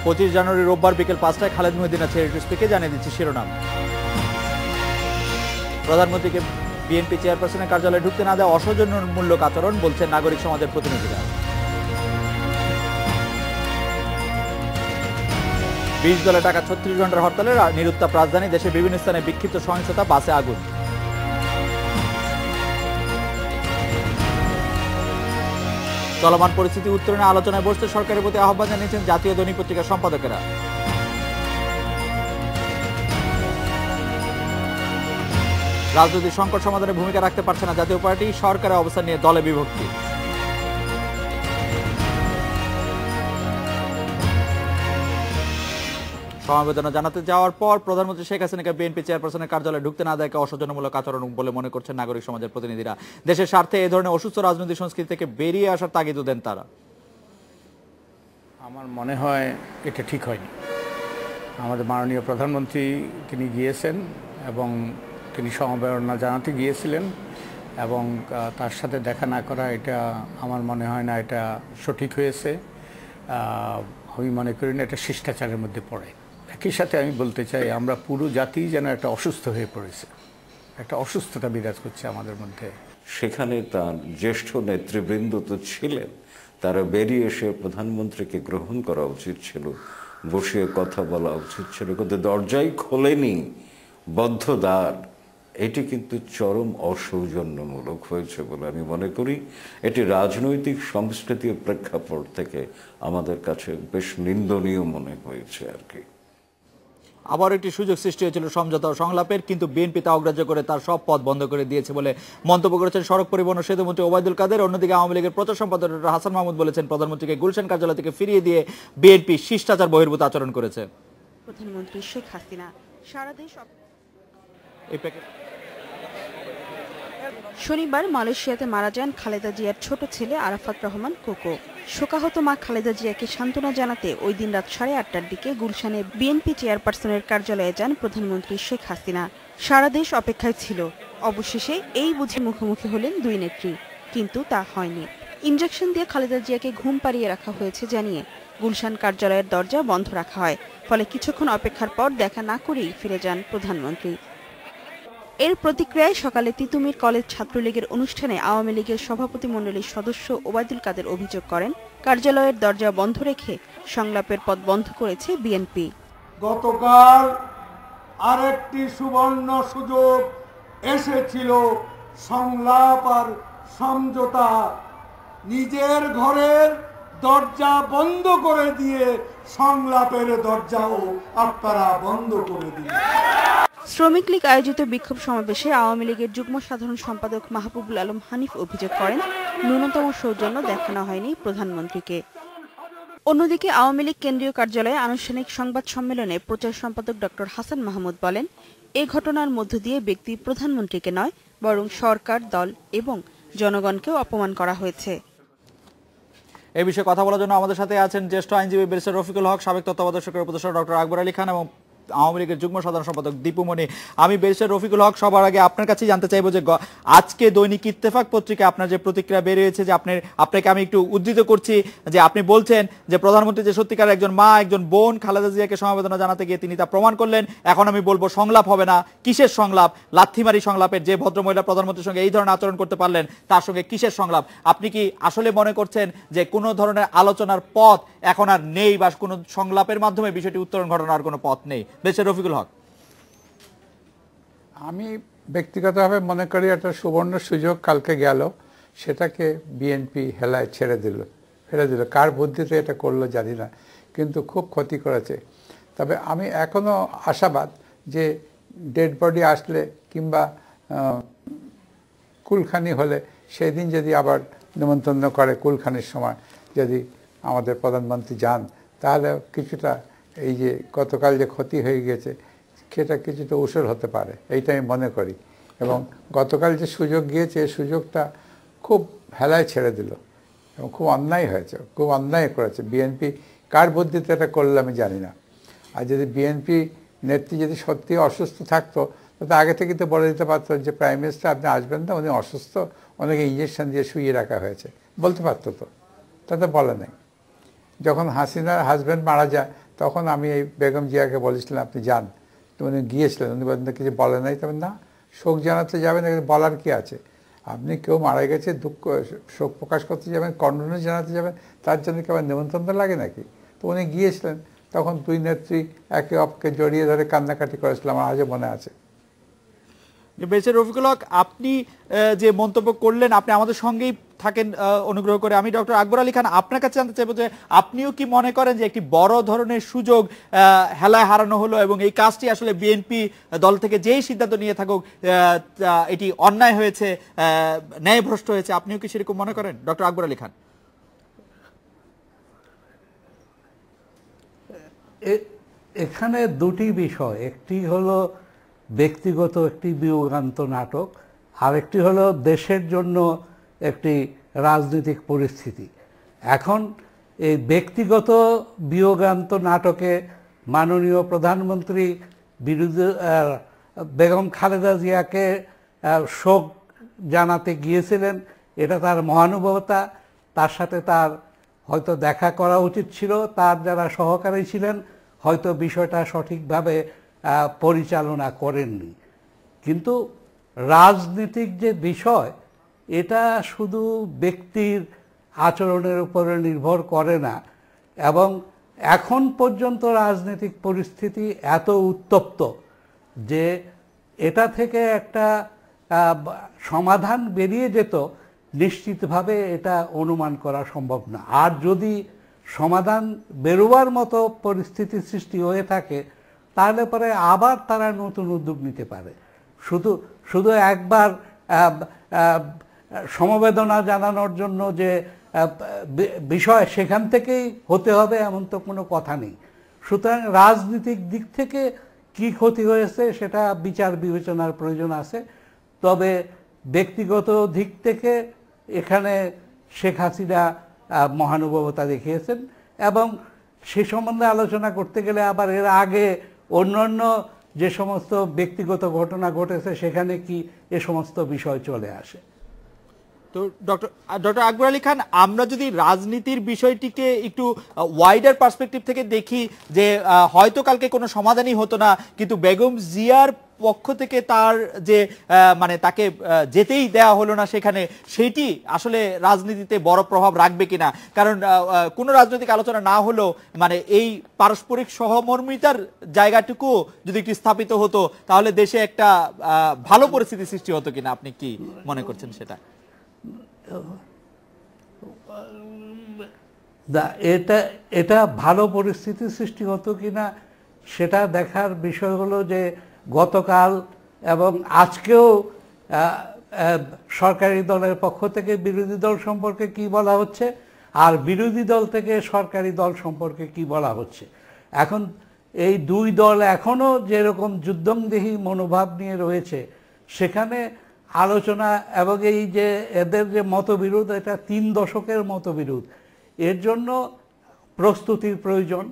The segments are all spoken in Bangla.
25 জানুয়ারি রোববার বিকেল 5টায় খালেদ মহিউদ্দিন আছে স্পিকে জানিয়ে দিচ্ছি শিরোনাম। প্রধানমন্ত্রীকে বিএনপি চেয়ারপারসনের কার্যালয়ে ঢুকতে না দেওয়া অসৌজন্যমূলক আচরণ বলছেন নাগরিক সমাজের প্রতিনিধিরা। 20 দলে টাকা 36 ঘন্টার হরতালের নিরুত্তাপ রাজধানী, দেশের বিভিন্ন স্থানে বিক্ষিপ্ত সহিংসতা, বাসে আগুন। চলমান পরিস্থিতি উত্তরণে আলোচনায় বসতে সরকারের প্রতি আহ্বান জানিয়েছেন জাতীয় দৈনিক পত্রিকার সম্পাদকেরা। রাজনৈতিক সংকট সমাধানে ভূমিকা রাখতে পারছে না জাতীয় পার্টি, সরকারের অবস্থান নিয়ে দলে বিভক্তি। সমবেদনা জানাতে যাওয়ার পর প্রধানমন্ত্রী শেখ হাসিনাকে বিএনপি চেয়ারপারসনের কার্যালয়ে ঢুকতে না দেওয়াকে অসৌজন্যমূলক আচরণ বলে মনে করছেন নাগরিক সমাজের প্রতিনিধিরা। দেশের স্বার্থে এ ধরনের অসুস্থ রাজনৈতিক সংস্কৃতি থেকে বেরিয়ে আসার তাগিদও দেন তারা। আমার মনে হয় এটা ঠিক হয়নি। আমাদের মাননীয় প্রধানমন্ত্রী তিনি গিয়েছেন এবং তিনি সমবেদনা জানাতে গিয়েছিলেন এবং তার সাথে দেখা না করা, এটা আমার মনে হয় না এটা সঠিক হয়েছে। আমি মনে করি না এটা শিষ্টাচারের মধ্যে পড়ে। একই সাথে আমি বলতে চাই, আমরা পুরো জাতি যেন একটা অসুস্থ হয়ে পড়েছে, একটা অসুস্থতা বিরাজ করছে আমাদের মধ্যে। সেখানে তার জ্যেষ্ঠ নেতৃবৃন্দ তো ছিলেন, তারা বেরিয়ে এসে প্রধানমন্ত্রীকে গ্রহণ করা উচিত ছিল, বসিয়ে কথা বলা উচিত ছিল, কিন্তু দরজাই খোলেনি, বদ্ধ দ্বার। এটি কিন্তু চরম অসৌজন্যমূলক হয়েছে বলে আমি মনে করি। এটি রাজনৈতিক সংস্কৃতির প্রেক্ষাপট থেকে আমাদের কাছে বেশ নিন্দনীয় মনে হয়েছে আর কি। আবার একটি সুযোগ সৃষ্টি হয়েছিল সমঝোতা ও সংলাপের, কিন্তু বিএনপি তা অগ্রাহ্য করে তার সব পথ বন্ধ করে দিয়েছে বলে মন্তব্য করেছেন সড়ক পরিবহন ও সেতুমন্ত্রী ওবায়দুল কাদের। অন্যদিকে আওয়ামী লীগের প্রচার সম্পাদক ডক্টর হাসান মাহমুদ বলেছেন, প্রধানমন্ত্রীকে গুলশান কার্যালয় থেকে ফিরিয়ে দিয়ে বিএনপি শিষ্টাচার বহির্ভূত আচরণ করেছে। প্রধানমন্ত্রী শেখ হাসিনা সারা দেশ। শনিবার মালয়েশিয়াতে মারা যান খালেদা জিয়ার ছোট ছেলে আরাফাত রহমান কোকো। শোকাহত মা খালেদা জিয়াকে সান্ত্বনা জানাতে ওই দিন রাত 8:30টার দিকে গুলশানে বিএনপি চেয়ারপারসনের কার্যালয়ে যান প্রধানমন্ত্রী শেখ হাসিনা। সারা দেশ অপেক্ষায় ছিল, অবশেষে এই বুঝে মুখোমুখি হলেন দুই নেত্রী, কিন্তু তা হয়নি। ইনজেকশন দিয়ে খালেদা জিয়াকে ঘুম পাড়িয়ে রাখা হয়েছে জানিয়ে গুলশান কার্যালয়ের দরজা বন্ধ রাখা হয়, ফলে কিছুক্ষণ অপেক্ষার পর দেখা না করেই ফিরে যান প্রধানমন্ত্রী। এর প্রতিক্রিয়ায় সকালে তিতুমির কলেজ ছাত্রলীগের অনুষ্ঠানে আওয়ামী লীগের সভাপতিমণ্ডলীর সদস্য ওবায়দুল কাদের অভিযোগ করেন, কার্যালয়ের দরজা বন্ধ রেখে সংলাপের পথ বন্ধ করেছে বিএনপি। গতকাল আরেকটি সুবর্ণ সুযোগ এসেছিল, সংলাপ আর সমঝোতা। নিজের ঘরের দরজা বন্ধ করে দিয়ে সংলাপের দরজাও আপনারা বন্ধ করে দিন। শ্রমিক লীগ আয়োজিত বিক্ষোভ সমাবেশে আওয়ামী লীগের যুগ্ম সাধারণ সম্পাদক মাহবুবুল আলম হানিফ অভিযোগ করেন, ন্যূনতম সৌজন্য দেখানো হয়নি প্রধানমন্ত্রীকে। অন্যদিকে আওয়ামী লীগ কেন্দ্রীয় কার্যালয়ে আনুষ্ঠানিক সংবাদ সম্মেলনে প্রচার সম্পাদক ডক্টর হাসান মাহমুদ বলেন, এ ঘটনার মধ্য দিয়ে ব্যক্তি প্রধানমন্ত্রীকে নয়, বরং সরকার, দল এবং জনগণকেও অপমান করা হয়েছে। এই বিষয়ে কথা বলার জন্য আমাদের সাথে আছেন জ্যেষ্ঠ আইনজীবী ব্যারিস্টার রফিকুল হক, সাবেক তত্ত্বাবধায়ক সরকারের উপদেষ্টা ডক্টর আকবর আলী খান এবং আওয়ামী লীগের যুগ্ম সাধারণ সম্পাদক দীপুমণি। আমি ব্যারিস্টার রফিকুল হক, সবার আগে আপনার কাছে জানতে চাইবো যে আজকে দৈনিক ইত্তেফাক পত্রিকা আপনার যে প্রতিক্রিয়া বেরিয়েছে, যে আপনাকে আমি একটু উদ্ধৃত করছি, যে আপনি বলছেন যে প্রধানমন্ত্রী যে সত্যিকার একজন মা, একজন বোন, খালেদা জিয়াকে সমবেদনা জানাতে গিয়ে তিনি তা প্রমাণ করলেন। এখন আমি বলবো সংলাপ হবে না। কিসের সংলাপ? লাথিমারি সংলাপের। যে ভদ্রমহিলা প্রধানমন্ত্রীর সঙ্গে এই ধরনের আচরণ করতে পারলেন, তার সঙ্গে কিসের সংলাপ? আপনি কি আসলে মনে করছেন যে কোনো ধরনের আলোচনার পথ এখন আর নেই, বা কোনো সংলাপের মাধ্যমে বিষয়টি উত্তরণ ঘটানোর কোনো পথ নেই? ব্যারিস্টার রফিকুল হক। আমি ব্যক্তিগতভাবে মনে করি একটা সুবর্ণ সুযোগ কালকে গেল, সেটাকে বিএনপি হেলায় ফেলে দিল। কার বুদ্ধিতে এটা করলো জানি না, কিন্তু খুব ক্ষতি করেছে। তবে আমি এখনো আশাবাদ যে ডেড বডি আসলে কিংবা কুলখানি হলে সেই দিন যদি আবার নিমন্ত্রণ করে, কুলখানির সময় যদি আমাদের প্রধানমন্ত্রী যান, তাহলে কিছুটা এই যে গতকাল যে ক্ষতি হয়ে গেছে সেটা কিছুটা উসুল হতে পারে, এইটা আমি মনে করি। এবং গতকাল যে সুযোগ গিয়েছে, এই সুযোগটা খুব হেলায় ছেড়ে দিল এবং খুব অন্যায় হয়েছে, খুব অন্যায় করেছে বিএনপি। কার বুদ্ধিতে এটা করলে আমি জানি না। আর যদি বিএনপি নেত্রী যদি সত্যি অসুস্থ থাকতো, তো আগে থেকে তো বলে দিতে পারতো যে প্রাইম মিনিস্টার আপনি আসবেন না, উনি অসুস্থ, ওনাকে ইঞ্জেকশন দিয়ে শুইয়ে রাখা হয়েছে, বলতে পারতো তো, তা তো বলে নাই। যখন হাসিনার হাজব্যান্ড মারা যায়, তখন আমি এই বেগম জিয়াকে বলেছিলাম আপনি যান, তো উনি গিয়েছিলেন, উনি বলেন কিছু বলে নাই। তবে না, শোক জানাতে যাবেন, এখানে বলার কি আছে? আপনি কেউ মারা গেছে, দুঃখ শোক প্রকাশ করতে যাবেন, কন্ডোলেন্স জানাতে যাবেন, তার জন্য কি আবার নিমন্ত্রণ লাগে নাকি? তো উনি গিয়েছিলেন, তখন দুই নেত্রী একে অপরকে জড়িয়ে ধরে কান্নাকাটি করেছিল, আমার আজও মনে আছে। ব্যারিস্টার রফিকুল হক, আপনি যে মন্তব্য করলেন, আপনি আমাদের সঙ্গেই থাকেন অনুগ্রহ করে। আমি ডক্টর আকবর আলী খান আপনার কাছে জানতে চাইবো যে আপনিও কি মনে করেন যে একটি বড় ধরনের সুযোগ হেলায় হারানো হলো, এবং এই কাজটি আসলে বিএনপি দল থেকে যেই সিদ্ধান্ত নিয়ে থাকুক এটি অন্যায় হয়েছে, ন্যায়ভ্রষ্ট হয়েছে, আপনিও কি সেরকম মনে করেন ডক্টর আকবর আলী খান? এখানে দুটি বিষয়, একটি হলো ব্যক্তিগত একটি বিয়োগান্ত নাটক, আরেকটি হলো দেশের জন্য একটি রাজনৈতিক পরিস্থিতি। এখন এই ব্যক্তিগত বিয়োগান্ত নাটকে মাননীয় প্রধানমন্ত্রী বিরোধী বেগম খালেদা জিয়াকে শোক জানাতে গিয়েছিলেন, এটা তার মহানুভবতা, তার সাথে তার হয়তো দেখা করা উচিত ছিল, তার যারা সহকারী ছিলেন হয়তো বিষয়টা সঠিকভাবে পরিচালনা করেননি। কিন্তু রাজনীতিক যে বিষয়, এটা শুধু ব্যক্তির আচরণের উপরে নির্ভর করে না, এবং এখন পর্যন্ত রাজনৈতিক পরিস্থিতি এত উত্তপ্ত যে এটা থেকে একটা সমাধান বেরিয়ে যেত নিশ্চিতভাবে এটা অনুমান করা সম্ভব না। আর যদি সমাধান বেরোবার মতো পরিস্থিতি সৃষ্টি হয়ে থাকে তাহলে পরে আবার তারা নতুন উদ্যোগ নিতে পারে। শুধু একবার সমবেদনা জানানোর জন্য যে বিষয় সেখান থেকেই হতে হবে এমন তো কোনো কথা নেই। সুতরাং রাজনৈতিক দিক থেকে কি ক্ষতি হয়েছে সেটা বিচার বিবেচনার প্রয়োজন আছে। তবে ব্যক্তিগত দিক থেকে এখানে শেখ হাসিনা মহানুভবতা দেখিয়েছেন, এবং সে সম্বন্ধে আলোচনা করতে গেলে আবার এর আগে অন্যান্য যে সমস্ত ব্যক্তিগত ঘটনা ঘটেছে সেখানে কি এ সমস্ত বিষয় চলে আসে। তো ডক্টর আকবর আলী খান, আমরা যদি রাজনীতির বিষয়টিকে একটু ওয়াইডার পার্সপেক্টিভ থেকে দেখি, যে হয়তো কালকে কোনো সমাধানই হতো না, কিন্তু বেগম জিয়ার পক্ষ থেকে তার যে মানে তাকে যেতেই দেওয়া হলো না সেখানে, সেটি আসলে রাজনীতিতে বড় প্রভাব রাখবে কিনা? কারণ কোনো রাজনৈতিক আলোচনা না হলেও মানে এই পারস্পরিক সহমর্মিতার জায়গাটুকু যদি একটু স্থাপিত হতো তাহলে দেশে একটা ভালো পরিস্থিতি সৃষ্টি হতো কিনা, আপনি কি মনে করছেন সেটা? এটা ভালো পরিস্থিতি সৃষ্টি হতো কিনা সেটা দেখার বিষয় হলো যে গতকাল এবং আজকেও সরকারি দলের পক্ষ থেকে বিরোধী দল সম্পর্কে কি বলা হচ্ছে, আর বিরোধী দল থেকে সরকারি দল সম্পর্কে কি বলা হচ্ছে। এখন এই দুই দল এখনও যেরকম যুদ্ধংদেহী মনোভাব নিয়ে রয়েছে, সেখানে আলোচনা এবং এই যে এদের যে মতবিরোধ, এটা 3 দশকের মতবিরোধ, এর জন্য প্রস্তুতির প্রয়োজন,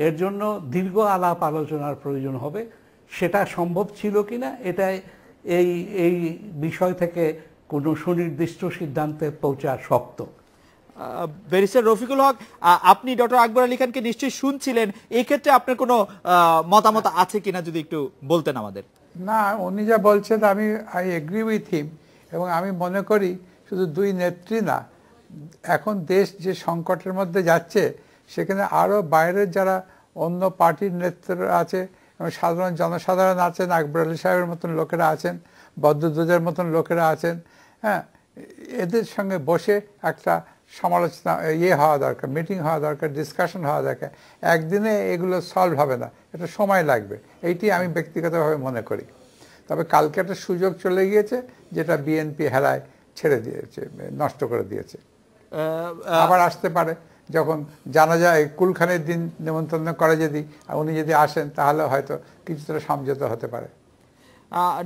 এর জন্য দীর্ঘ আলাপ আলোচনার প্রয়োজন হবে। সেটা সম্ভব ছিল কিনা এটা এই বিষয় থেকে কোনো সুনির্দিষ্ট সিদ্ধান্তে পৌঁছা শক্ত। ব্যারিস্টার রফিকুল হক, আপনি ডক্টর আকবর আলী খানকে নিশ্চয়ই শুনছিলেন, এই ক্ষেত্রে আপনার কোনো মতামত আছে কিনা যদি একটু বলতেন আমাদের। না, উনি যা বলছেন আই এগ্রি উইথ হিম, এবং আমি মনে করি শুধু দুই নেত্রী না, এখন দেশ যে সংকটের মধ্যে যাচ্ছে সেখানে আরও বাইরের যারা অন্য পার্টির নেতৃত্বরা আছে এবং সাধারণ জনসাধারণ আছেন, আকবর আলী সাহেবের মতন লোকেরা আছেন, বদরুদ্দোজার মতন লোকেরা আছেন, হ্যাঁ, এদের সঙ্গে বসে একটা সমালোচনা হওয়া দরকার, মিটিং হওয়া দরকার, ডিসকাশন হওয়া দরকার। একদিনে এগুলো সলভ হবে না, এটা সময় লাগবে, এইটি আমি ব্যক্তিগতভাবে মনে করি। তবে কালকে একটা সুযোগ চলে গিয়েছে যেটা বিএনপি হেলায় ছেড়ে দিয়েছে, নষ্ট করে দিয়েছে। আবার আসতে পারে, যখন জানা যায় কুলখানের দিন নিমন্ত্রণ করে যদি উনি যদি আসেন তাহলে হয়তো কিছুটা সমঝোতা হতে পারে।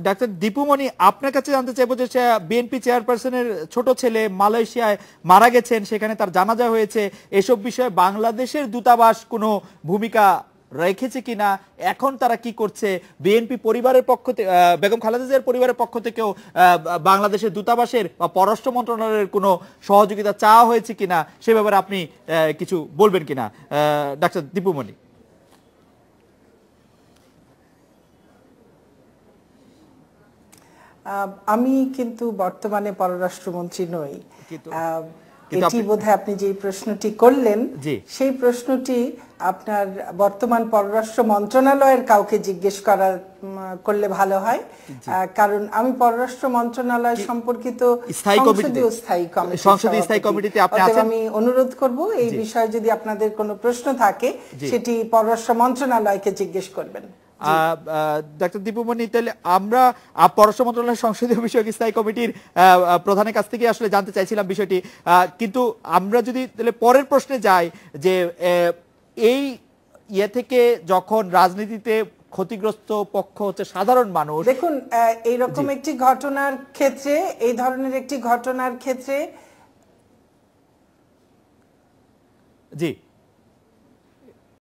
ডাক্তার দীপুমণি, আপনার কাছে জানতে চাইবো যে বিএনপি চেয়ারপারসনের ছোট ছেলে মালয়েশিয়ায় মারা গেছেন, সেখানে তার জানাজা হয়েছে, এসব বিষয়ে বাংলাদেশের দূতাবাস কোনো ভূমিকা রেখেছে কিনা, এখন তারা কি করছে? বিএনপি পরিবারের পক্ষ থেকে, বেগম খালেদা জিয়ার পরিবারের পক্ষ থেকেও বাংলাদেশের দূতাবাসের বা পররাষ্ট্র মন্ত্রণালয়ের কোনো সহযোগিতা চাওয়া হয়েছে কিনা, সে ব্যাপারে আপনি কিছু বলবেন কিনা ডাক্তার দীপুমণি? আমি কিন্তু বর্তমানে পররাষ্ট্রমন্ত্রী নই। কিন্তু- এটি বোধহয় আপনি যে প্রশ্নটি করলেন জি। সেই প্রশ্নটি আপনার বর্তমান পররাষ্ট্র মন্ত্রণালয়ের কাউকে জিজ্ঞেস করলে ভালো হয়, কারণ আমি পররাষ্ট্র মন্ত্রণালয় সম্পর্কিত স্থায়ী কমিটিতে- সংসদীয় স্থায়ী কমিটিতে আপনি অতএব আছেন? আমি অনুরোধ করব এই বিষয়ে যদি আপনাদের কোনো প্রশ্ন থাকে সেটি পররাষ্ট্র মন্ত্রণালয়কে জিজ্ঞেস করবেন। ডাক্তার দীপুমণি, তাহলে আমরা পররাষ্ট্র মন্ত্রণালয়ের সংসদীয় বিষয়ক স্থায়ী কমিটির প্রধানের কাছ থেকে আসলে জানতে চাইছিলাম বিষয়টি, কিন্তু আমরা যদি তাহলে পরের প্রশ্নে যাই যে এই ইয়ে থেকে যখন রাজনীতিতে ক্ষতিগ্রস্ত পক্ষ হচ্ছে সাধারণ মানুষ, দেখুন এইরকম একটি ঘটনার ক্ষেত্রে, এই ধরনের একটি ঘটনার ক্ষেত্রে জি